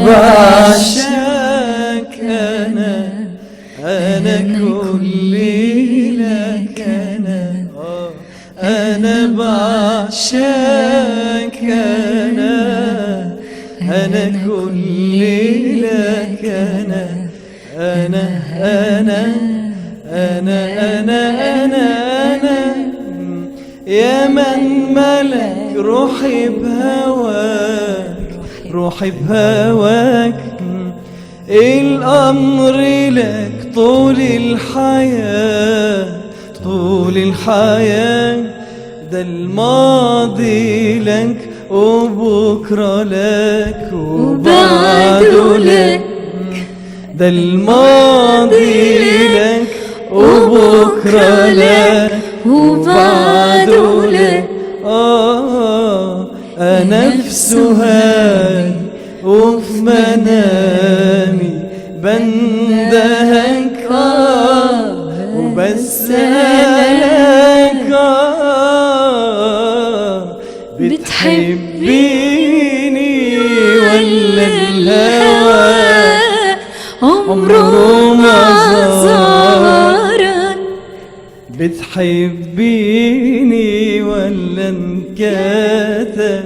بعشقك أنا كلي لك أنا بعشقك أنا كلي لك أنا يا من ملك روحي بهواك الأمر لك طول الحياة ده الماضي لك وبكرة لك وبعده لك ده الماضي لك وبكرة لك وبعده لك أنا في سهاد وفي منامي بندهك وبسألك بتحبيني ولا الهوى عمره ما زارك بتحبيني ولا انكتب